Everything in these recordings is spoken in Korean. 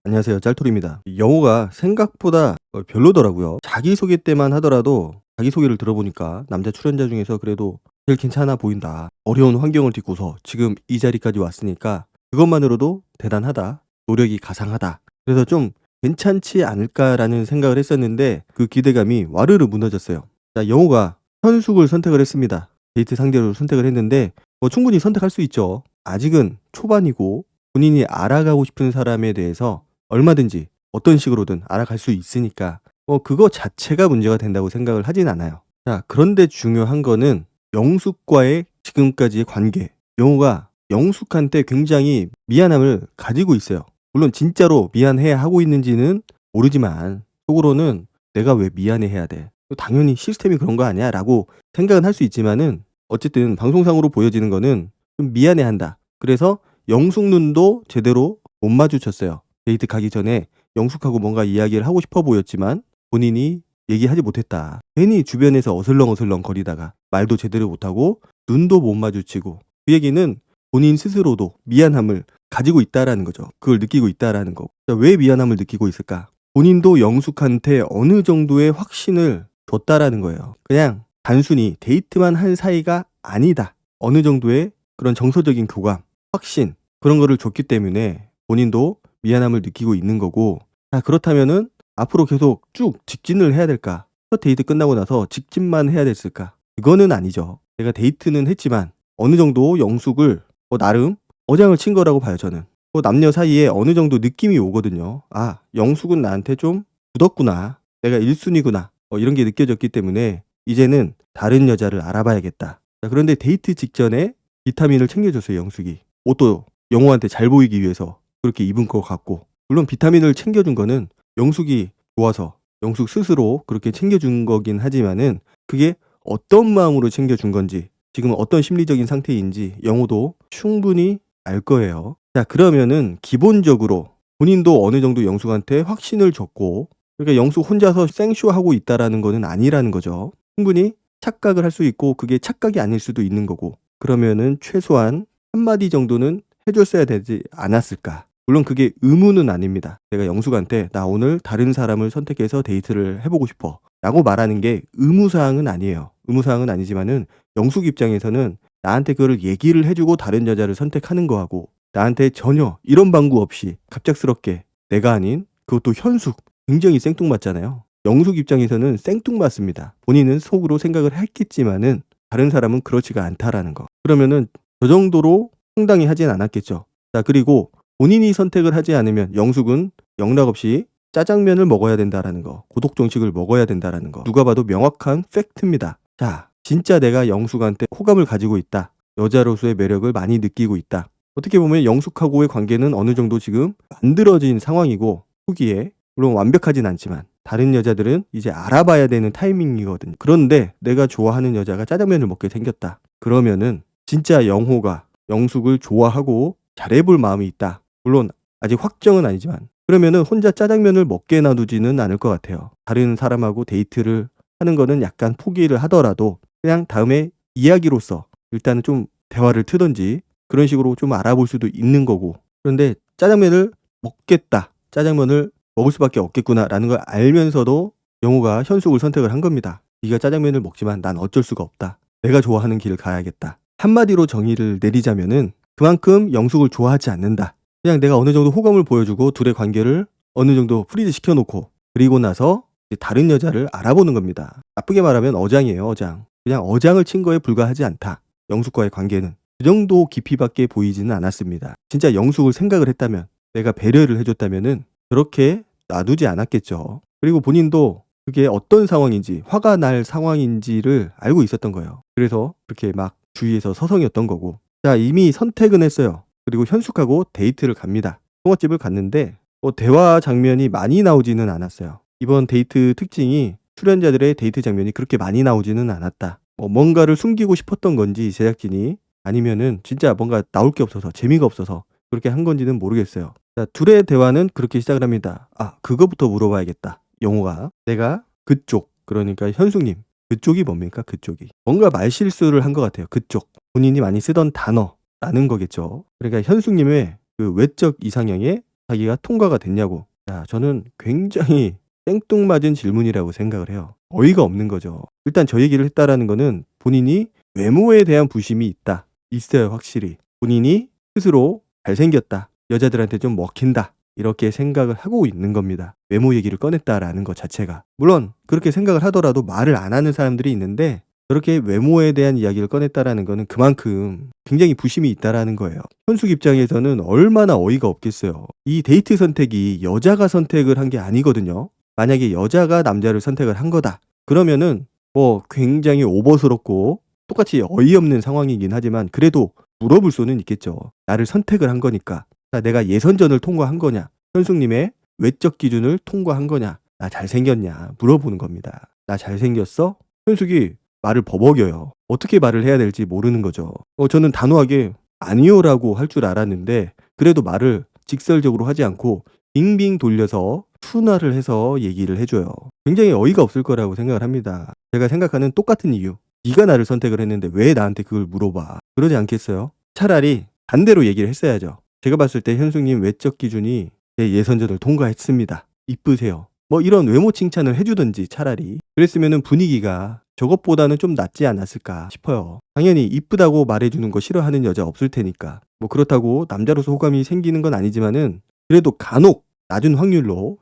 안녕하세요. 짤토리입니다. 영호가 생각보다 별로더라고요. 자기소개 때만 하더라도 자기소개를 들어보니까 남자 출연자 중에서 그래도 제일 괜찮아 보인다. 어려운 환경을 딛고서 지금 이 자리까지 왔으니까 그것만으로도 대단하다. 노력이 가상하다. 그래서 좀 괜찮지 않을까라는 생각을 했었는데 그 기대감이 와르르 무너졌어요. 자, 영호가 현숙을 선택을 했습니다. 데이트 상대로 선택을 했는데 충분히 선택할 수 있죠. 아직은 초반이고 본인이 알아가고 싶은 사람에 대해서 얼마든지 어떤 식으로든 알아갈 수 있으니까 그거 자체가 문제가 된다고 생각을 하진 않아요. 자, 그런데 중요한 거는 영숙과의 지금까지의 관계. 영호가 영숙한테 굉장히 미안함을 가지고 있어요. 물론 진짜로 미안해 하고 있는지는 모르지만 속으로는 내가 왜 미안해 해야 돼? 당연히 시스템이 그런 거 아니야? 라고 생각은 할 수 있지만은 어쨌든 방송상으로 보여지는 거는 좀 미안해한다. 그래서 영숙 눈도 제대로 못 마주쳤어요. 데이트 가기 전에 영숙하고 뭔가 이야기를 하고 싶어 보였지만 본인이 얘기하지 못했다. 괜히 주변에서 어슬렁어슬렁 거리다가 말도 제대로 못하고 눈도 못 마주치고 그 얘기는 본인 스스로도 미안함을 가지고 있다라는 거죠. 그걸 느끼고 있다라는 거. 왜 미안함을 느끼고 있을까? 본인도 영숙한테 어느 정도의 확신을 줬다라는 거예요. 그냥 단순히 데이트만 한 사이가 아니다. 어느 정도의 그런 정서적인 교감, 확신 그런 거를 줬기 때문에 본인도 미안함을 느끼고 있는 거고, 그렇다면은 앞으로 계속 쭉 직진을 해야 될까? 첫 데이트 끝나고 나서 직진만 해야 됐을까? 그거는 아니죠. 제가 데이트는 했지만 어느 정도 영숙을 나름 어장을 친 거라고 봐요, 저는. 남녀 사이에 어느 정도 느낌이 오거든요. 아, 영숙은 나한테 좀 굳었구나. 내가 1순위구나. 이런 게 느껴졌기 때문에 이제는 다른 여자를 알아봐야겠다. 자, 그런데 데이트 직전에 비타민을 챙겨줬어요, 영숙이. 옷도 영호한테 잘 보이기 위해서 그렇게 입은 것 같고, 물론 비타민을 챙겨준 거는 영숙이 좋아서 영숙 스스로 그렇게 챙겨준 거긴 하지만은 그게 어떤 마음으로 챙겨준 건지, 지금 어떤 심리적인 상태인지 영호도 충분히 알 거예요. 자, 그러면은 기본적으로 본인도 어느 정도 영숙한테 확신을 줬고, 그러니까 영숙 혼자서 생쇼하고 있다라는 거는 아니라는 거죠. 충분히 착각을 할 수 있고 그게 착각이 아닐 수도 있는 거고, 그러면은 최소한 한마디 정도는 해줬어야 되지 않았을까. 물론 그게 의무는 아닙니다. 내가 영숙한테 나 오늘 다른 사람을 선택해서 데이트를 해보고 싶어 라고 말하는 게 의무사항은 아니에요. 의무사항은 아니지만은 영숙 입장에서는 나한테 그거를 얘기를 해주고 다른 여자를 선택하는 거하고, 나한테 전혀 이런 방구 없이 갑작스럽게 내가 아닌 그것도 현숙, 굉장히 생뚱맞잖아요. 영숙 입장에서는 생뚱맞습니다. 본인은 속으로 생각을 했겠지만은 다른 사람은 그렇지가 않다라는 거. 그러면은 저 정도로 황당히 하진 않았겠죠. 자, 그리고 본인이 선택을 하지 않으면 영숙은 영락없이 짜장면을 먹어야 된다라는 거, 고독정식을 먹어야 된다라는 거, 누가 봐도 명확한 팩트입니다. 자, 진짜 내가 영숙한테 호감을 가지고 있다. 여자로서의 매력을 많이 느끼고 있다. 어떻게 보면 영숙하고의 관계는 어느 정도 지금 만들어진 상황이고, 후기에 물론 완벽하진 않지만 다른 여자들은 이제 알아봐야 되는 타이밍이거든요. 그런데 내가 좋아하는 여자가 짜장면을 먹게 생겼다. 그러면은 진짜 영호가 영숙을 좋아하고 잘해볼 마음이 있다. 물론 아직 확정은 아니지만 그러면은 혼자 짜장면을 먹게 놔두지는 않을 것 같아요. 다른 사람하고 데이트를 하는 거는 약간 포기를 하더라도 그냥 다음에 이야기로서 일단은 좀 대화를 트든지 그런 식으로 좀 알아볼 수도 있는 거고. 그런데 짜장면을 먹겠다. 짜장면을 먹을 수밖에 없겠구나라는 걸 알면서도 영호가 현숙을 선택을 한 겁니다. 네가 짜장면을 먹지만 난 어쩔 수가 없다. 내가 좋아하는 길을 가야겠다. 한마디로 정의를 내리자면은 그만큼 영숙을 좋아하지 않는다. 그냥 내가 어느 정도 호감을 보여주고 둘의 관계를 어느 정도 프리즈 시켜놓고 그리고 나서 이제 다른 여자를 알아보는 겁니다. 나쁘게 말하면 어장이에요, 어장. 그냥 어장을 친 거에 불과하지 않다. 영숙과의 관계는. 그 정도 깊이밖에 보이지는 않았습니다. 진짜 영숙을 생각을 했다면, 내가 배려를 해줬다면은 그렇게 놔두지 않았겠죠. 그리고 본인도 그게 어떤 상황인지, 화가 날 상황인지를 알고 있었던 거예요. 그래서 그렇게 막 주위에서 서성였던 거고. 자, 이미 선택은 했어요. 그리고 현숙하고 데이트를 갑니다. 홍어집을 갔는데 대화 장면이 많이 나오지는 않았어요. 이번 데이트 특징이 출연자들의 데이트 장면이 그렇게 많이 나오지는 않았다. 뭔가를 숨기고 싶었던 건지 제작진이, 아니면은 진짜 뭔가 나올 게 없어서 재미가 없어서 그렇게 한 건지는 모르겠어요. 자, 둘의 대화는 그렇게 시작을 합니다. 아, 그거부터 물어봐야겠다. 영호가 내가 그쪽, 그러니까 현숙님 그쪽이 뭡니까? 그쪽이 뭔가 말실수를 한 것 같아요. 그쪽 본인이 많이 쓰던 단어라는 거겠죠. 그러니까 현숙님의 그 외적 이상형에 자기가 통과가 됐냐고. 야, 저는 굉장히 생뚱맞은 질문이라고 생각을 해요. 어이가 없는 거죠. 일단 저 얘기를 했다라는 거는 본인이 외모에 대한 부심이 있다. 있어요, 확실히. 본인이 스스로 잘생겼다. 여자들한테 좀 먹힌다. 이렇게 생각을 하고 있는 겁니다. 외모 얘기를 꺼냈다라는 것 자체가. 물론 그렇게 생각을 하더라도 말을 안 하는 사람들이 있는데 그렇게 외모에 대한 이야기를 꺼냈다라는 거는 그만큼 굉장히 부심이 있다라는 거예요. 현숙 입장에서는 얼마나 어이가 없겠어요. 이 데이트 선택이 여자가 선택을 한 게 아니거든요. 만약에 여자가 남자를 선택을 한 거다. 그러면은 뭐 굉장히 오버스럽고 똑같이 어이없는 상황이긴 하지만 그래도 물어볼 수는 있겠죠. 나를 선택을 한 거니까. 자, 내가 예선전을 통과한 거냐? 현숙님의 외적 기준을 통과한 거냐? 나 잘생겼냐? 물어보는 겁니다. 나 잘생겼어? 현숙이 말을 버벅여요. 어떻게 말을 해야 될지 모르는 거죠. 저는 단호하게 아니요라고 할 줄 알았는데 그래도 말을 직설적으로 하지 않고 빙빙 돌려서 순화를 해서 얘기를 해줘요. 굉장히 어이가 없을 거라고 생각을 합니다. 제가 생각하는 똑같은 이유. 네가 나를 선택을 했는데 왜 나한테 그걸 물어봐? 그러지 않겠어요? 차라리 반대로 얘기를 했어야죠. 제가 봤을 때 현숙님 외적 기준이 제 예선전을 통과했습니다. 이쁘세요. 뭐 이런 외모 칭찬을 해주든지 차라리 그랬으면 분위기가 저것보다는 좀 낫지 않았을까 싶어요. 당연히 이쁘다고 말해주는 거 싫어하는 여자 없을 테니까. 뭐 그렇다고 남자로서 호감이 생기는 건 아니지만은 그래도 간혹 낮은 확률로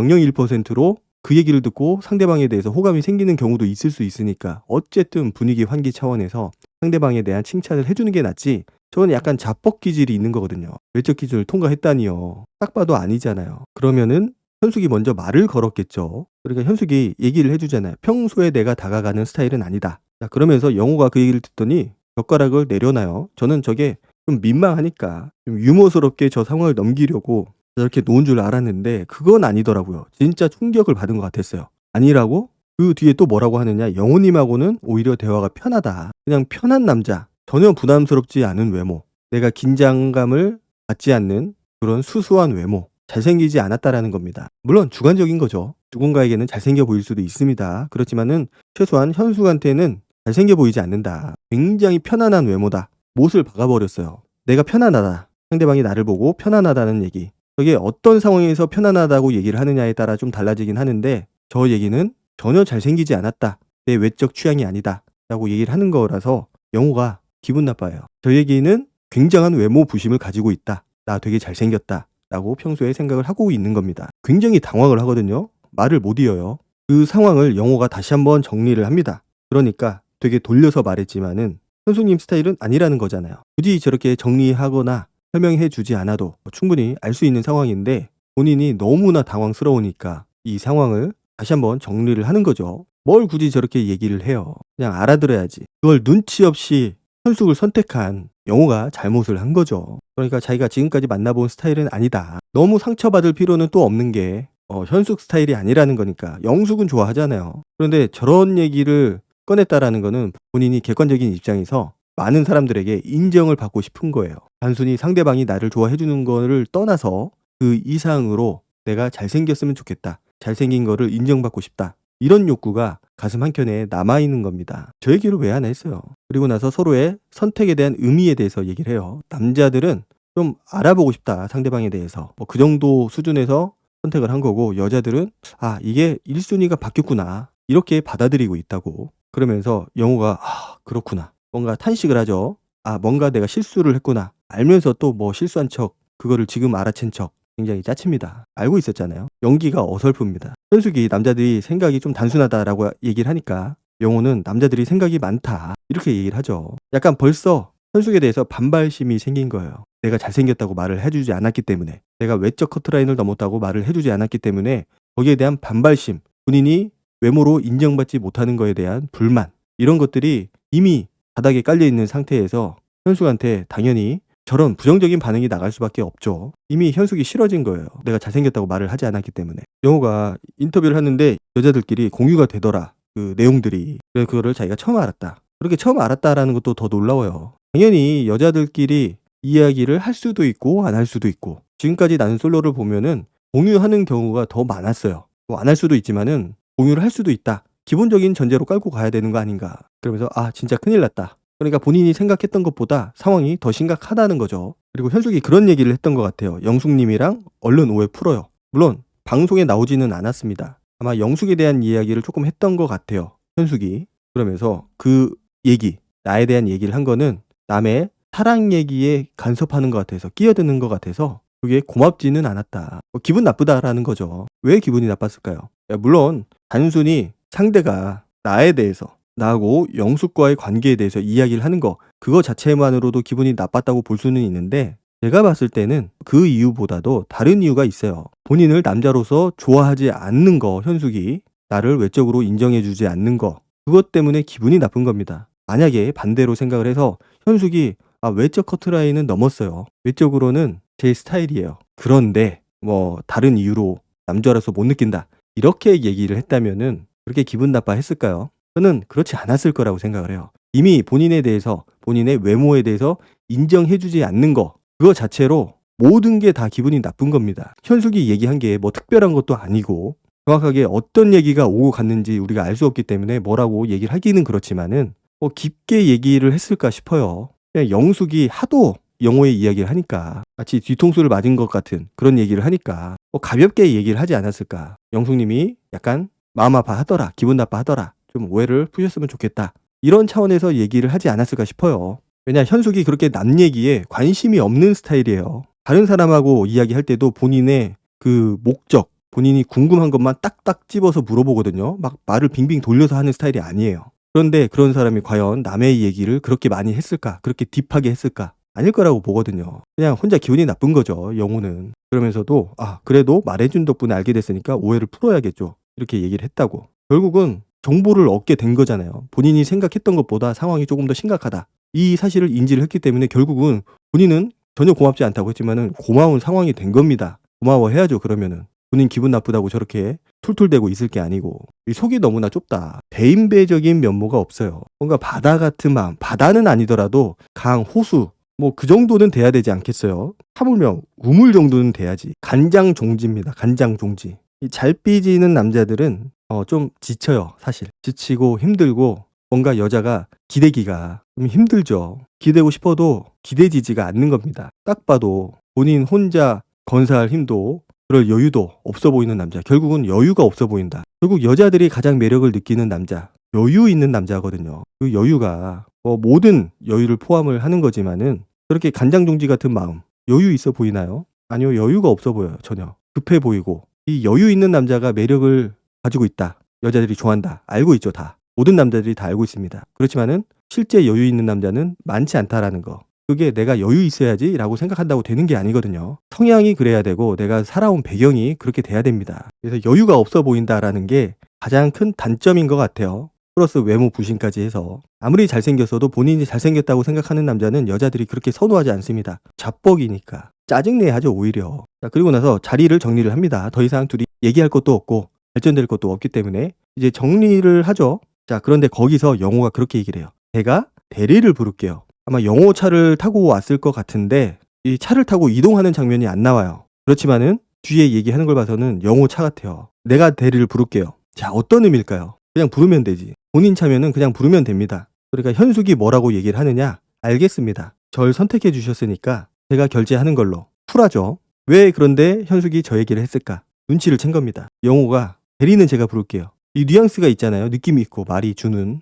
0.001%로 그 얘기를 듣고 상대방에 대해서 호감이 생기는 경우도 있을 수 있으니까 어쨌든 분위기 환기 차원에서 상대방에 대한 칭찬을 해주는 게 낫지. 저건 약간 자뻑 기질이 있는 거거든요. 외적 기준을 통과했다니요. 딱 봐도 아니잖아요. 그러면은 현숙이 먼저 말을 걸었겠죠. 그러니까 현숙이 얘기를 해주잖아요. 평소에 내가 다가가는 스타일은 아니다. 자, 그러면서 영호가 그 얘기를 듣더니 젓가락을 내려놔요. 저는 저게 좀 민망하니까 좀 유머스럽게 저 상황을 넘기려고 저렇게 놓은 줄 알았는데 그건 아니더라고요. 진짜 충격을 받은 것 같았어요. 아니라고? 그 뒤에 또 뭐라고 하느냐. 영호님하고는 오히려 대화가 편하다. 그냥 편한 남자. 전혀 부담스럽지 않은 외모. 내가 긴장감을 받지 않는 그런 수수한 외모. 잘생기지 않았다라는 겁니다. 물론 주관적인 거죠. 누군가에게는 잘생겨 보일 수도 있습니다. 그렇지만은 최소한 현숙한테는 잘생겨 보이지 않는다. 굉장히 편안한 외모다. 못을 박아버렸어요. 내가 편안하다. 상대방이 나를 보고 편안하다는 얘기. 저게 어떤 상황에서 편안하다고 얘기를 하느냐에 따라 좀 달라지긴 하는데 저 얘기는 전혀 잘생기지 않았다. 내 외적 취향이 아니다. 라고 얘기를 하는 거라서 영호가 기분 나빠요. 저 얘기는 굉장한 외모 부심을 가지고 있다. 나 되게 잘생겼다. 라고 평소에 생각을 하고 있는 겁니다. 굉장히 당황을 하거든요. 말을 못 이어요. 그 상황을 영호가 다시 한번 정리를 합니다. 그러니까 되게 돌려서 말했지만은 현숙님 스타일은 아니라는 거잖아요. 굳이 저렇게 정리하거나 설명해 주지 않아도 충분히 알 수 있는 상황인데 본인이 너무나 당황스러우니까 이 상황을 다시 한번 정리를 하는 거죠. 뭘 굳이 저렇게 얘기를 해요. 그냥 알아들어야지. 그걸 눈치 없이 현숙을 선택한 영호가 잘못을 한 거죠. 그러니까 자기가 지금까지 만나본 스타일은 아니다. 너무 상처받을 필요는 또 없는 게 현숙 스타일이 아니라는 거니까. 영숙은 좋아하잖아요. 그런데 저런 얘기를 꺼냈다라는 거는 본인이 객관적인 입장에서 많은 사람들에게 인정을 받고 싶은 거예요. 단순히 상대방이 나를 좋아해 주는 거를 떠나서 그 이상으로 내가 잘생겼으면 좋겠다. 잘생긴 거를 인정받고 싶다. 이런 욕구가 가슴 한켠에 남아있는 겁니다. 저 얘기를 왜 안 했어요? 그리고 나서 서로의 선택에 대한 의미에 대해서 얘기를 해요. 남자들은 좀 알아보고 싶다. 상대방에 대해서. 뭐 그 정도 수준에서 선택을 한 거고 여자들은 아 이게 1순위가 바뀌었구나. 이렇게 받아들이고 있다고. 그러면서 영호가 아 그렇구나. 뭔가 탄식을 하죠. 아 뭔가 내가 실수를 했구나. 알면서 또 뭐 실수한 척 그거를 지금 알아챈 척. 굉장히 짜칩니다. 알고 있었잖아요. 연기가 어설픕니다. 현숙이 남자들이 생각이 좀 단순하다라고 얘기를 하니까 영호는 남자들이 생각이 많다. 이렇게 얘기를 하죠. 약간 벌써 현숙에 대해서 반발심이 생긴 거예요. 내가 잘생겼다고 말을 해주지 않았기 때문에 내가 외적 커트라인을 넘었다고 말을 해주지 않았기 때문에 거기에 대한 반발심 본인이 외모로 인정받지 못하는 거에 대한 불만 이런 것들이 이미 바닥에 깔려있는 상태에서 현숙한테 당연히 저런 부정적인 반응이 나갈 수밖에 없죠. 이미 현숙이 싫어진 거예요. 내가 잘생겼다고 말을 하지 않았기 때문에. 영호가 인터뷰를 하는데 여자들끼리 공유가 되더라. 그 내용들이. 그래서 그거를 자기가 처음 알았다. 그렇게 처음 알았다라는 것도 더 놀라워요. 당연히 여자들끼리 이야기를 할 수도 있고 안 할 수도 있고 지금까지 나는 솔로를 보면은 공유하는 경우가 더 많았어요. 뭐 안 할 수도 있지만은 공유를 할 수도 있다. 기본적인 전제로 깔고 가야 되는 거 아닌가. 그러면서 아 진짜 큰일 났다. 그러니까 본인이 생각했던 것보다 상황이 더 심각하다는 거죠. 그리고 현숙이 그런 얘기를 했던 것 같아요. "영숙님이랑 얼른 오해 풀어요." 물론 방송에 나오지는 않았습니다. 아마 영숙에 대한 이야기를 조금 했던 것 같아요, 현숙이. 그러면서 그 얘기, 나에 대한 얘기를 한 거는 남의 사랑 얘기에 간섭하는 것 같아서, 끼어드는 것 같아서 그게 고맙지는 않았다. 기분 나쁘다라는 거죠. 왜 기분이 나빴을까요? 물론 단순히 상대가 나에 대해서, 나하고 영숙과의 관계에 대해서 이야기를 하는 거, 그거 자체만으로도 기분이 나빴다고 볼 수는 있는데, 제가 봤을 때는 그 이유보다도 다른 이유가 있어요. 본인을 남자로서 좋아하지 않는 거, 현숙이 나를 외적으로 인정해 주지 않는 거, 그것 때문에 기분이 나쁜 겁니다. 만약에 반대로 생각을 해서 현숙이 외적 커트라인은 넘었어요. 외적으로는 제 스타일이에요. 그런데 뭐 다른 이유로 남자라서 못 느낀다, 이렇게 얘기를 했다면은 그렇게 기분 나빠했을까요? 저는 그렇지 않았을 거라고 생각을 해요. 이미 본인에 대해서, 본인의 외모에 대해서 인정해 주지 않는 거, 그거 자체로 모든 게 다 기분이 나쁜 겁니다. 현숙이 얘기한 게 뭐 특별한 것도 아니고, 정확하게 어떤 얘기가 오고 갔는지 우리가 알 수 없기 때문에 뭐라고 얘기를 하기는 그렇지만은 뭐 깊게 얘기를 했을까 싶어요. 그냥 영숙이 하도 영호의 이야기를 하니까, 마치 뒤통수를 맞은 것 같은 그런 얘기를 하니까 뭐 가볍게 얘기를 하지 않았을까. 영숙님이 약간 마음 아파하더라, 기분 나빠하더라, 좀 오해를 푸셨으면 좋겠다, 이런 차원에서 얘기를 하지 않았을까 싶어요. 왜냐, 현숙이 그렇게 남 얘기에 관심이 없는 스타일이에요. 다른 사람하고 이야기할 때도 본인의 그 목적, 본인이 궁금한 것만 딱딱 집어서 물어보거든요. 막 말을 빙빙 돌려서 하는 스타일이 아니에요. 그런데 그런 사람이 과연 남의 얘기를 그렇게 많이 했을까? 그렇게 딥하게 했을까? 아닐 거라고 보거든요. 그냥 혼자 기분이 나쁜 거죠, 영호는. 그러면서도 그래도 말해준 덕분에 알게 됐으니까 오해를 풀어야겠죠, 이렇게 얘기를 했다고. 결국은 정보를 얻게 된 거잖아요. 본인이 생각했던 것보다 상황이 조금 더 심각하다, 이 사실을 인지를 했기 때문에 결국은 본인은 전혀 고맙지 않다고 했지만은 고마운 상황이 된 겁니다. 고마워해야죠. 그러면은 본인 기분 나쁘다고 저렇게 툴툴대고 있을 게 아니고. 이 속이 너무나 좁다. 대인배적인 면모가 없어요. 뭔가 바다 같은 마음, 바다는 아니더라도 강, 호수, 뭐 그 정도는 돼야 되지 않겠어요? 하물며 우물 정도는 돼야지. 간장종지입니다. 간장종지. 이 잘 삐지는 남자들은 좀 지쳐요, 사실. 지치고 힘들고, 뭔가 여자가 기대기가 좀 힘들죠. 기대고 싶어도 기대지지가 않는 겁니다. 딱 봐도 본인 혼자 건사할 힘도, 그럴 여유도 없어 보이는 남자. 결국은 여유가 없어 보인다. 결국 여자들이 가장 매력을 느끼는 남자, 여유 있는 남자거든요. 그 여유가 뭐 모든 여유를 포함을 하는 거지만은, 그렇게 간장종지 같은 마음, 여유 있어 보이나요? 아니요, 여유가 없어 보여요. 전혀 급해 보이고. 이 여유 있는 남자가 매력을 가지고 있다, 여자들이 좋아한다, 알고 있죠. 다 모든 남자들이 다 알고 있습니다. 그렇지만은 실제 여유 있는 남자는 많지 않다라는 거. 그게 내가 여유 있어야지 라고 생각한다고 되는 게 아니거든요. 성향이 그래야 되고 내가 살아온 배경이 그렇게 돼야 됩니다. 그래서 여유가 없어 보인다라는 게 가장 큰 단점인 것 같아요. 플러스 외모 부심까지 해서. 아무리 잘생겼어도 본인이 잘생겼다고 생각하는 남자는 여자들이 그렇게 선호하지 않습니다. 자뻑이니까. 짜증내야 하죠, 오히려. 자, 그리고 나서 자리를 정리를 합니다. 더 이상 둘이 얘기할 것도 없고 발전될 것도 없기 때문에 이제 정리를 하죠. 자, 그런데 거기서 영호가 그렇게 얘기를 해요. 제가 대리를 부를게요. 아마 영호 차를 타고 왔을 것 같은데 이 차를 타고 이동하는 장면이 안 나와요. 그렇지만은 뒤에 얘기하는 걸 봐서는 영호 차 같아요. 내가 대리를 부를게요. 자, 어떤 의미일까요? 그냥 부르면 되지. 본인 차면은 그냥 부르면 됩니다. 그러니까 현숙이 뭐라고 얘기를 하느냐? 알겠습니다. 절 선택해 주셨으니까 제가 결제하는 걸로. 쿨하죠? 왜 그런데 현숙이 저 얘기를 했을까? 눈치를 챈 겁니다. 영호가 대리는 제가 부를게요. 이 뉘앙스가 있잖아요. 느낌이 있고 말이 주는.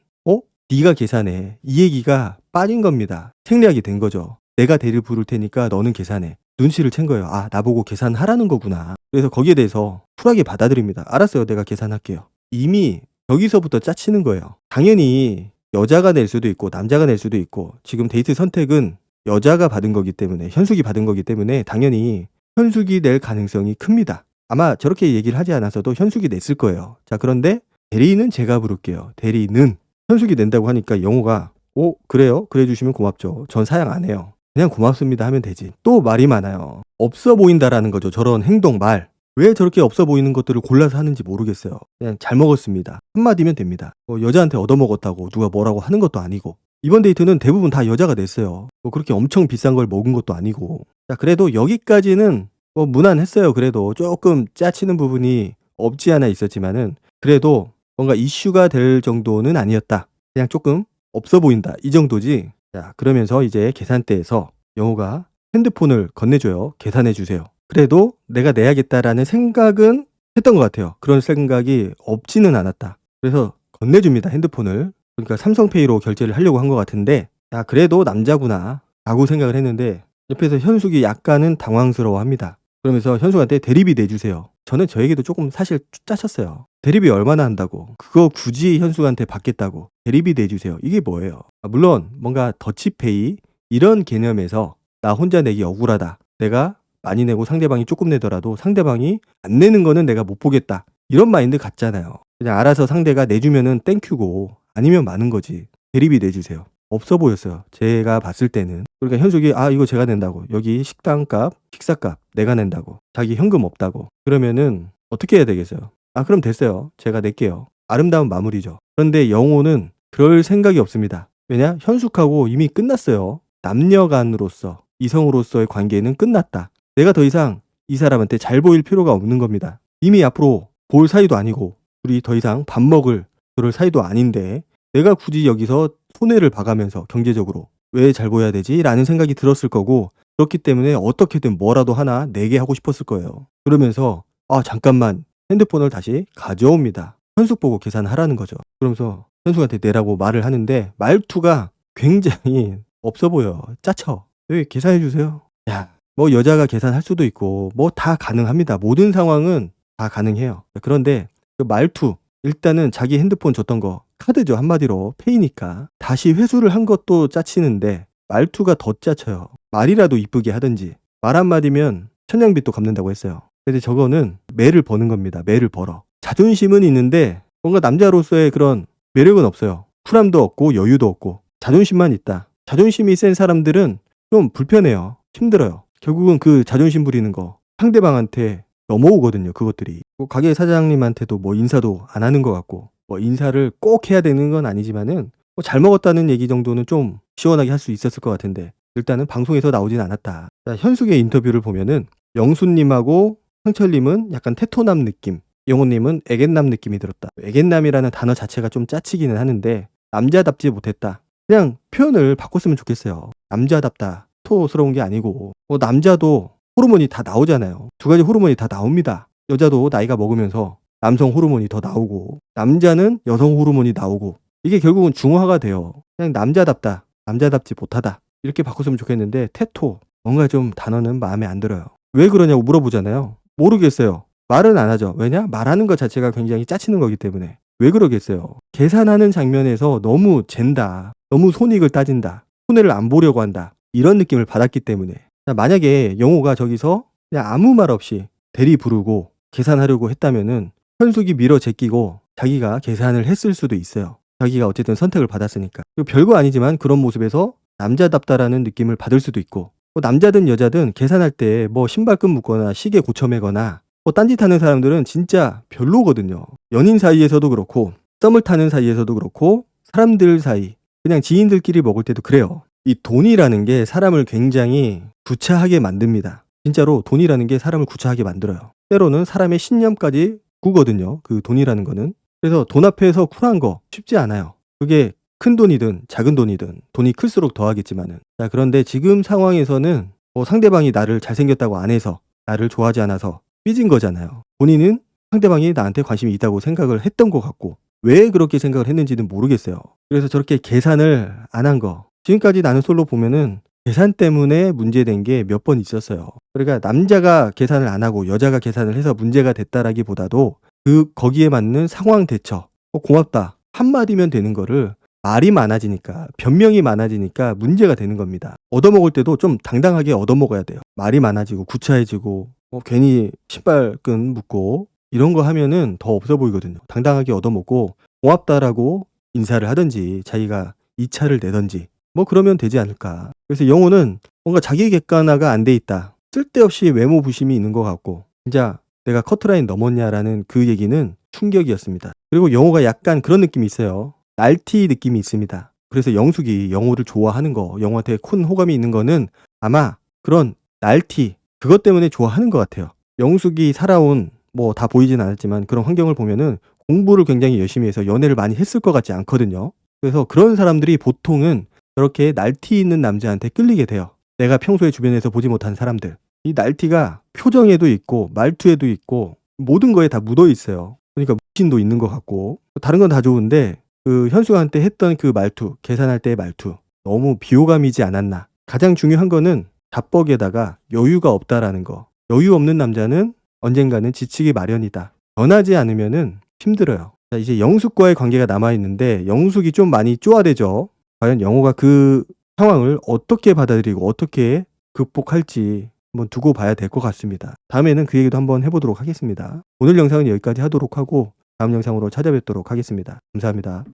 네가 계산해. 이 얘기가 빠진 겁니다. 생략이 된 거죠. 내가 대리를 부를 테니까 너는 계산해. 눈치를 챈 거예요. 나보고 계산하라는 거구나. 그래서 거기에 대해서 쿨하게 받아들입니다. 알았어요. 내가 계산할게요. 이미 여기서부터 짜치는 거예요. 당연히 여자가 낼 수도 있고 남자가 낼 수도 있고, 지금 데이트 선택은 여자가 받은 거기 때문에, 현숙이 받은 거기 때문에 당연히 현숙이 낼 가능성이 큽니다. 아마 저렇게 얘기를 하지 않았어도 현숙이 냈을 거예요. 자, 그런데 대리는 제가 부를게요. 대리는. 현숙이 낸다고 하니까 영호가 그래요? 그래 주시면 고맙죠. 전 사양 안 해요. 그냥 고맙습니다 하면 되지. 또 말이 많아요. 없어 보인다라는 거죠. 저런 행동, 말. 왜 저렇게 없어 보이는 것들을 골라서 하는지 모르겠어요. 그냥 잘 먹었습니다, 한마디면 됩니다. 여자한테 얻어먹었다고 누가 뭐라고 하는 것도 아니고. 이번 데이트는 대부분 다 여자가 냈어요. 그렇게 엄청 비싼 걸 먹은 것도 아니고. 자, 그래도 여기까지는 무난했어요. 그래도 조금 짜치는 부분이 없지 않아 있었지만은, 그래도 뭔가 이슈가 될 정도는 아니었다. 그냥 조금 없어 보인다. 이 정도지. 자, 그러면서 이제 계산대에서 영호가 핸드폰을 건네줘요. 계산해 주세요. 그래도 내가 내야겠다라는 생각은 했던 것 같아요. 그런 생각이 없지는 않았다. 그래서 건네줍니다. 핸드폰을. 그러니까 삼성페이로 결제를 하려고 한 것 같은데, 야, 그래도 남자구나 라고 생각을 했는데 옆에서 현숙이 약간은 당황스러워합니다. 그러면서 현숙한테 대리비 내주세요. 저는 저에게도 조금 사실 짜쳤어요. 대리비 얼마나 한다고, 그거 굳이 현숙한테 받겠다고 대리비 내주세요, 이게 뭐예요? 물론 뭔가 더치페이 이런 개념에서 나 혼자 내기 억울하다, 내가 많이 내고 상대방이 조금 내더라도 상대방이 안 내는 거는 내가 못 보겠다, 이런 마인드 같잖아요. 그냥 알아서 상대가 내주면은 땡큐고 아니면 많은 거지. 대리비 내주세요. 없어 보였어요, 제가 봤을 때는. 그러니까 현숙이 이거 제가 낸다고, 여기 식당값 식사값 내가 낸다고, 자기 현금 없다고, 그러면은 어떻게 해야 되겠어요? 그럼 됐어요, 제가 낼게요. 아름다운 마무리죠. 그런데 영호는 그럴 생각이 없습니다. 왜냐? 현숙하고 이미 끝났어요. 남녀간으로서, 이성으로서의 관계는 끝났다. 내가 더 이상 이 사람한테 잘 보일 필요가 없는 겁니다. 이미 앞으로 볼 사이도 아니고 우리 더 이상 밥 먹을 그럴 사이도 아닌데 내가 굳이 여기서 손해를 봐가면서 경제적으로 왜 잘 보여야 되지? 라는 생각이 들었을 거고, 그렇기 때문에 어떻게든 뭐라도 하나 내게 하고 싶었을 거예요. 그러면서 잠깐만 핸드폰을 다시 가져옵니다. 현숙 보고 계산하라는 거죠. 그러면서 현숙한테 내라고 말을 하는데 말투가 굉장히 없어 보여. 짜쳐. 왜 계산해 주세요. 야, 뭐 여자가 계산할 수도 있고 뭐 다 가능합니다. 모든 상황은 다 가능해요. 그런데 그 말투, 일단은 자기 핸드폰 줬던 거 카드죠. 한마디로 페이니까 다시 회수를 한 것도 짜치는데 말투가 더 짜쳐요. 말이라도 이쁘게 하든지. 말 한마디면 천냥빚도 갚는다고 했어요. 근데 저거는 매를 버는 겁니다. 매를 벌어. 자존심은 있는데 뭔가 남자로서의 그런 매력은 없어요. 쿨함도 없고 여유도 없고 자존심만 있다. 자존심이 센 사람들은 좀 불편해요. 힘들어요. 결국은 그 자존심 부리는 거 상대방한테 넘어오거든요. 그것들이. 가게 사장님한테도 뭐 인사도 안 하는 것 같고, 뭐 인사를 꼭 해야 되는 건 아니지만은 뭐 잘 먹었다는 얘기 정도는 좀 시원하게 할 수 있었을 것 같은데 일단은 방송에서 나오진 않았다. 자, 현숙의 인터뷰를 보면은 영수님하고 상철님은 약간 테토남 느낌, 영호님은 애견남 느낌이 들었다. 애견남이라는 단어 자체가 좀 짜치기는 하는데 남자답지 못했다. 그냥 표현을 바꿨으면 좋겠어요. 남자답다, 토스러운 게 아니고, 남자도 호르몬이 다 나오잖아요. 두 가지 호르몬이 다 나옵니다. 여자도 나이가 먹으면서 남성 호르몬이 더 나오고, 남자는 여성 호르몬이 나오고, 이게 결국은 중화가 돼요. 그냥 남자답다, 남자답지 못하다, 이렇게 바꿨으면 좋겠는데 테토, 뭔가 좀 단어는 마음에 안 들어요. 왜 그러냐고 물어보잖아요. 모르겠어요. 말은 안 하죠. 왜냐? 말하는 것 자체가 굉장히 짜치는 거기 때문에. 왜 그러겠어요? 계산하는 장면에서 너무 잰다, 너무 손익을 따진다, 손해를 안 보려고 한다, 이런 느낌을 받았기 때문에. 만약에 영호가 저기서 그냥 아무 말 없이 대리 부르고 계산하려고 했다면은 현숙이 밀어 제끼고 자기가 계산을 했을 수도 있어요. 자기가 어쨌든 선택을 받았으니까. 별거 아니지만 그런 모습에서 남자답다라는 느낌을 받을 수도 있고, 남자든 여자든 계산할 때 뭐 신발끈 묶거나 시계 고쳐매거나 뭐 딴짓하는 사람들은 진짜 별로거든요. 연인 사이에서도 그렇고 썸을 타는 사이에서도 그렇고 사람들 사이, 그냥 지인들끼리 먹을 때도 그래요. 이 돈이라는 게 사람을 굉장히 구차하게 만듭니다. 진짜로 돈이라는 게 사람을 구차하게 만들어요. 때로는 사람의 신념까지 구거든요, 그 돈이라는 거는. 그래서 돈 앞에서 쿨한 거 쉽지 않아요. 그게 큰 돈이든 작은 돈이든 돈이 클수록 더하겠지만은. 자, 그런데 지금 상황에서는 뭐 상대방이 나를 잘생겼다고 안 해서, 나를 좋아하지 않아서 삐진 거잖아요. 본인은 상대방이 나한테 관심이 있다고 생각을 했던 것 같고, 왜 그렇게 생각을 했는지는 모르겠어요. 그래서 저렇게 계산을 안 한 거, 지금까지 나는 솔로 보면은 계산 때문에 문제된 게 몇 번 있었어요. 그러니까 남자가 계산을 안 하고 여자가 계산을 해서 문제가 됐다라기보다도 거기에 맞는 상황 대처, 고맙다 한마디면 되는 거를 말이 많아지니까, 변명이 많아지니까 문제가 되는 겁니다. 얻어먹을 때도 좀 당당하게 얻어먹어야 돼요. 말이 많아지고 구차해지고 괜히 신발끈 묶고 이런 거 하면은 더 없어 보이거든요. 당당하게 얻어먹고 고맙다라고 인사를 하든지 자기가 이 차를 내든지 뭐 그러면 되지 않을까. 그래서 영호는 뭔가 자기 객관화가 안 돼 있다, 쓸데없이 외모 부심이 있는 것 같고, 진짜 내가 커트라인 넘었냐라는 그 얘기는 충격이었습니다. 그리고 영호가 약간 그런 느낌이 있어요. 날티 느낌이 있습니다. 그래서 영숙이 영호를 좋아하는 거, 영호한테 큰 호감이 있는 거는 아마 그런 날티, 그것 때문에 좋아하는 것 같아요. 영숙이 살아온, 뭐 다 보이진 않았지만 그런 환경을 보면은 공부를 굉장히 열심히 해서 연애를 많이 했을 것 같지 않거든요. 그래서 그런 사람들이 보통은 저렇게 날티 있는 남자한테 끌리게 돼요. 내가 평소에 주변에서 보지 못한 사람들. 이 날티가 표정에도 있고 말투에도 있고 모든 거에 다 묻어 있어요. 그러니까 무신도 있는 것 같고 다른 건 다 좋은데 그 현수한테 했던 그 말투, 계산할 때의 말투 너무 비호감이지 않았나. 가장 중요한 거는 자뻑에다가 여유가 없다라는 거. 여유 없는 남자는 언젠가는 지치기 마련이다. 변하지 않으면은 힘들어요. 자, 이제 영숙과의 관계가 남아있는데 영숙이 좀 많이 쪼아대죠. 과연 영호가 그 상황을 어떻게 받아들이고 어떻게 극복할지 한번 두고 봐야 될 것 같습니다. 다음에는 그 얘기도 한번 해보도록 하겠습니다. 오늘 영상은 여기까지 하도록 하고 다음 영상으로 찾아뵙도록 하겠습니다. 감사합니다.